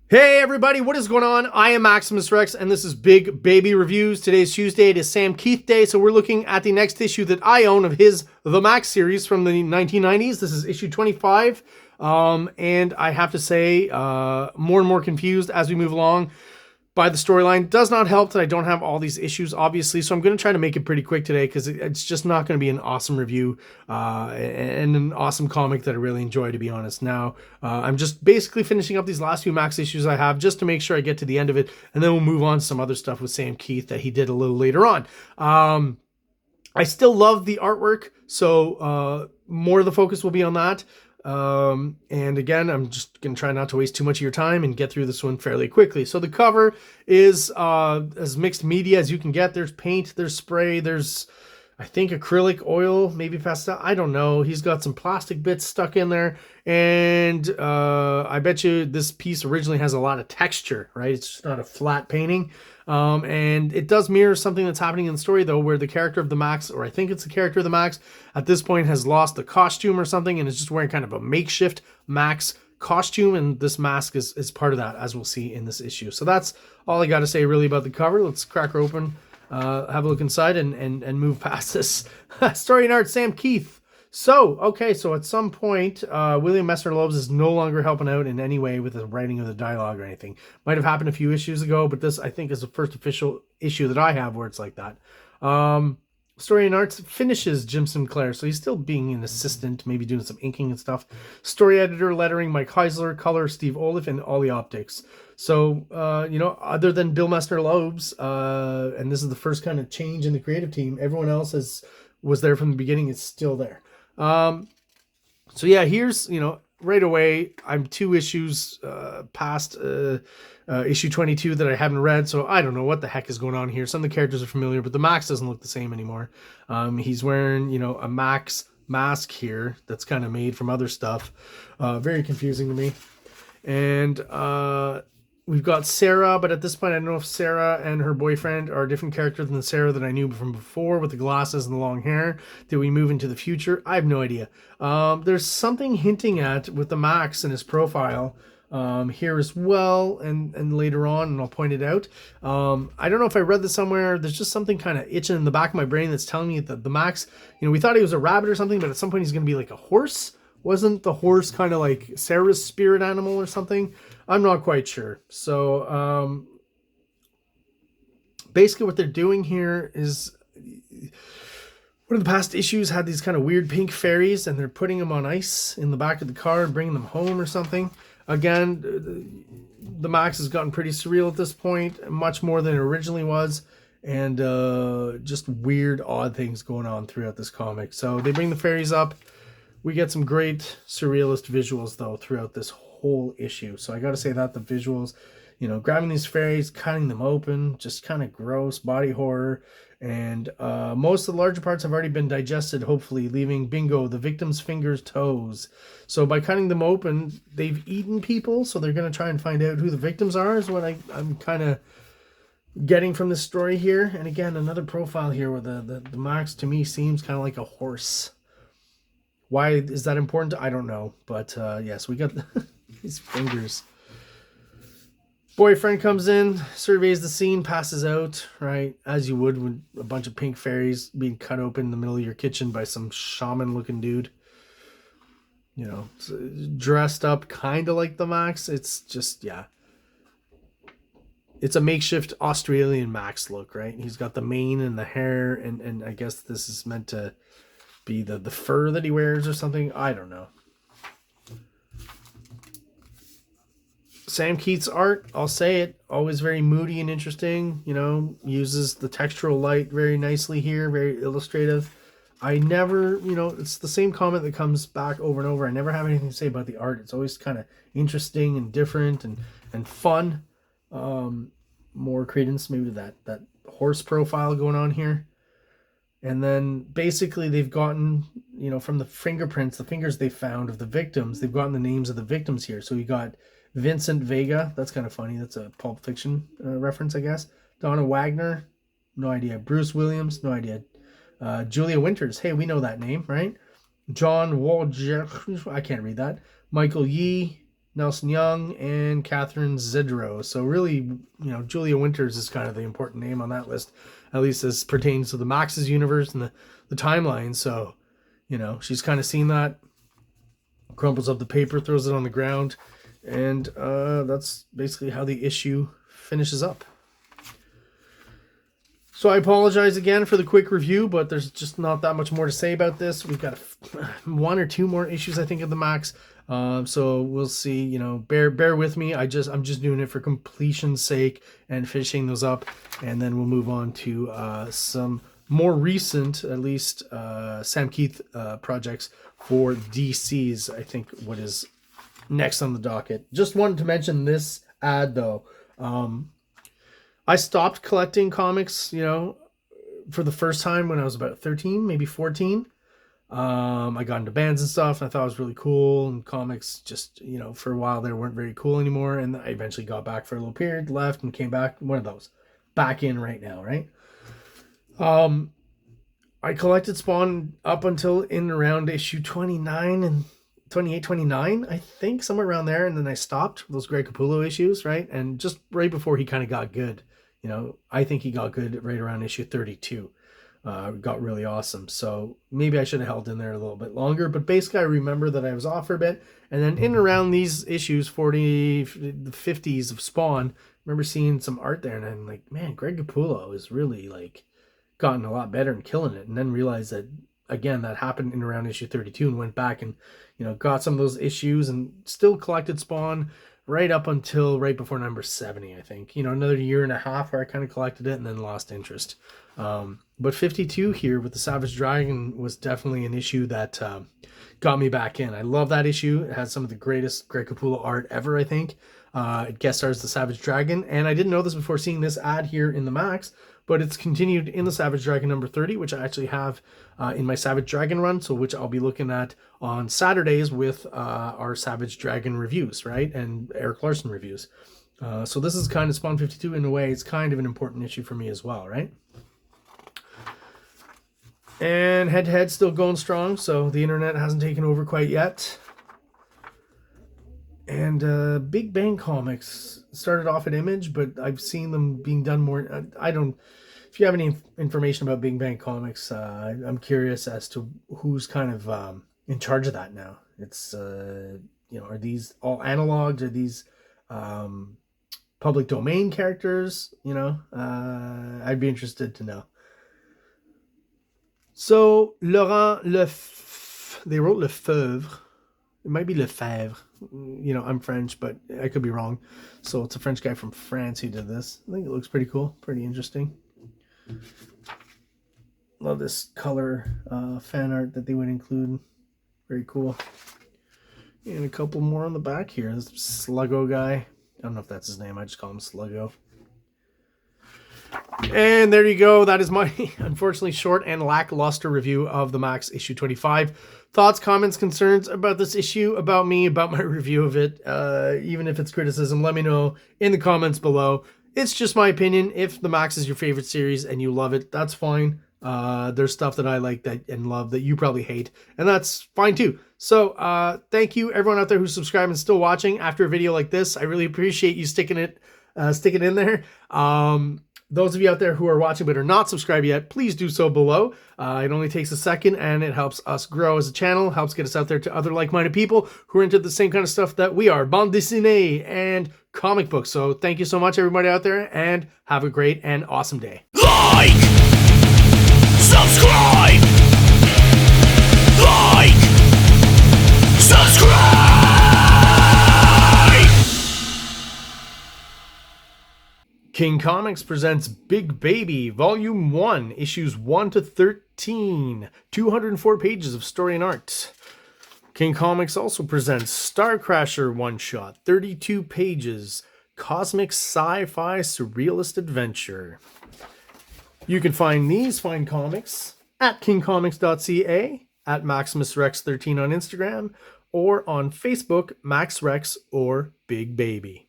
Hey everybody, what is going on? I am Maximus Rex and this is Big Baby Reviews. Today's Tuesday, it is Sam Keith Day, so we're looking at the next issue that I own of his The MAXX series from the 1990s. This is issue 25, and I have to say, more and more confused as we move along by the storyline. Does not help that I don't have all these issues, obviously, so I'm going to try to make it pretty quick today because it's just not going to be an awesome review and an awesome comic that I really enjoy, to be honest. Now, I'm just basically finishing up these last few MAXX issues I have just to make sure I get to the end of it, and then we'll move on to some other stuff with Sam Keith that he did a little later on. I still love the artwork, so more of the focus will be on that. And again, I'm just going to try not to waste too much of your time and get through this one fairly quickly. So the cover is as mixed media as you can get. There's paint, there's spray, there's, I think, acrylic oil, maybe pastel. I don't know. He's got some plastic bits stuck in there. And I bet you this piece originally has a lot of texture, right? It's just not a flat painting. And it does mirror something that's happening in the story, though, where the character of the MAXX, or I think it's the character of the MAXX, at this point has lost the costume or something and is just wearing kind of a makeshift MAXX costume, and this mask is part of that, as we'll see in this issue. So that's all I got to say really about the cover. Let's crack her open, have a look inside, and move past this. Story and art, Sam Keith. So, okay, so at some point, William Messner-Loebs is no longer helping out in any way with the writing of the dialogue or anything. Might have happened a few issues ago, but this, I think, is the first official issue that I have where it's like that. Story and Arts finishes Jim Sinclair, so he's still being an assistant, maybe doing some inking and stuff. Story editor, lettering, Mike Heisler, color, Steve Oliff, and all the optics. So, other than Bill Messner-Loebs, and this is the first kind of change in the creative team, everyone else was there from the beginning, it's still there. So yeah, here's, right away, I'm 2 issues past issue 22 that I haven't read, so I don't know what the heck is going on here. Some of the characters are familiar, but the MAXX doesn't look the same anymore. He's wearing, a MAXX mask here that's kind of made from other stuff. Very confusing to me. And we've got Sarah, but at this point I don't know if Sarah and her boyfriend are a different character than the Sarah that I knew from before with the glasses and the long hair. Did we move into the future? I have no idea. There's something hinting at with the MAXX in his profile here as well, and later on, and I'll point it out. I don't know if I read this somewhere. There's just something kind of itching in the back of my brain that's telling me that the MAXX, we thought he was a rabbit or something, but at some point he's going to be like a horse. Wasn't the horse kind of like Sarah's spirit animal or something? I'm not quite sure. So basically what they're doing here is, one of the past issues had these kind of weird pink fairies, and they're putting them on ice in the back of the car and bringing them home or something. Again, the MAXX has gotten pretty surreal at this point, much more than it originally was, and just weird, odd things going on throughout this comic. So they bring the fairies up. We get some great surrealist visuals, though, throughout this whole issue. So I got to say that the visuals, grabbing these fairies, cutting them open, just kind of gross, body horror. And most of the larger parts have already been digested, hopefully, leaving, bingo, the victim's fingers, toes. So by cutting them open, they've eaten people, so they're going to try and find out who the victims are, is what I'm kind of getting from this story here. And again, another profile here where the MAXX, to me, seems kind of like a horse. Why is that important? I don't know. But yes, we got these fingers. Boyfriend comes in, surveys the scene, passes out, right? As you would with a bunch of pink fairies being cut open in the middle of your kitchen by some shaman-looking dude. Dressed up kind of like the MAXX. It's just, yeah. It's a makeshift Australian MAXX look, right? He's got the mane and the hair, and I guess this is meant to be the fur that he wears or something. I don't know. Sam Keith's art, I'll say it, always very moody and interesting. Uses the textural light very nicely here, very illustrative. I never, it's the same comment that comes back over and over. I never have anything to say about the art. It's always kind of interesting and different and fun. More credence maybe to that horse profile going on here. And then basically they've gotten, from the fingerprints, the fingers they found of the victims, they've gotten the names of the victims here. So you got Vincent Vega. That's kind of funny. That's a Pulp Fiction reference, I guess. Donna Wagner. No idea. Bruce Williams. No idea. Julia Winters. Hey, we know that name, right? John Wojcik. I can't read that. Michael Yee. Nelson Young, and Catherine Zedro. So really, Julia Winters is kind of the important name on that list, at least as pertains to the MAXX's universe and the timeline. So, she's kind of seen that, crumples up the paper, throws it on the ground, and that's basically how the issue finishes up. So I apologize again for the quick review, but there's just not that much more to say about this. We've got one or two more issues, I think, of the MAXX. So we'll see. Bear with me. I'm just doing it for completion's sake and finishing those up, and then we'll move on to some more recent, at least, Sam Keith projects for DC's. I think what is next on the docket. Just wanted to mention this ad though. I stopped collecting comics, for the first time when I was about 13, maybe 14. I got into bands and stuff, and I thought it was really cool. And comics just, for a while there weren't very cool anymore. And I eventually got back for a little period, left, and came back. One of those. Back in right now, right? I collected Spawn up until in around issue 29 and 28, 29, I think, somewhere around there. And then I stopped those Greg Capullo issues, right? And just right before he kind of got good. I think he got good right around issue 32. Got really awesome. So maybe I should have held in there a little bit longer. But basically, I remember that I was off for a bit. And then in and around these issues, 40, the 50s of Spawn, I remember seeing some art there. And I'm like, man, Greg Capullo is really, gotten a lot better and killing it. And then realized that, again, that happened in around issue 32 and went back and, got some of those issues and still collected Spawn right up until right before number 70, I think. Another year and a half where I kind of collected it and then lost interest. But 52 here with the Savage Dragon was definitely an issue that got me back in. I love that issue. It has some of the greatest Greg Capullo art ever, I think. It guest stars the Savage Dragon. And I didn't know this before seeing this ad here in the MAXX, but it's continued in the Savage Dragon number 30, which I actually have in my Savage Dragon run, so which I'll be looking at on Saturdays with our Savage Dragon reviews, right? And Eric Larson reviews. So this is kind of Spawn 52 in a way. It's kind of an important issue for me as well, right? And head-to-head still going strong, so the internet hasn't taken over quite yet. And Big Bang Comics started off at Image, but I've seen them being done more. If you have any information about Big Bang Comics, I'm curious as to who's kind of in charge of that now. It's, are these all analogs? Are these public domain characters? I'd be interested to know. So, Laurent they wrote Lefebvre. It might be Lefebvre. I'm French, but I could be wrong. So it's a French guy from France who did this. I think it looks pretty cool, pretty interesting. Love this color fan art that they would include. Very cool. And a couple more on the back here. This Sluggo guy. I don't know if that's his name. I just call him Sluggo. And there you go. That is my, unfortunately, short and lackluster review of the MAXX issue 25. Thoughts, comments, concerns about this issue, about me, about my review of it, even if it's criticism, let me know in the comments below. It's just my opinion. If the MAXX is your favorite series and you love it, that's fine. There's stuff that I like and love that you probably hate, and that's fine too. So thank you everyone out there who's subscribed and still watching after a video like this. I really appreciate you sticking in there. Those of you out there who are watching but are not subscribed yet, please do so below. It only takes a second and it helps us grow as a channel, helps get us out there to other like-minded people who are into the same kind of stuff that we are, bande dessinée and comic books. So thank you so much everybody out there, and have a great and awesome day. Like! Subscribe! Like! Subscribe! King Comics presents Big Baby, Volume 1, Issues 1 to 13, 204 pages of story and art. King Comics also presents Star Crasher one-shot, 32 pages, cosmic sci-fi surrealist adventure. You can find these fine comics at kingcomics.ca, at MaximusRex13 on Instagram, or on Facebook, MaxRex or Big Baby.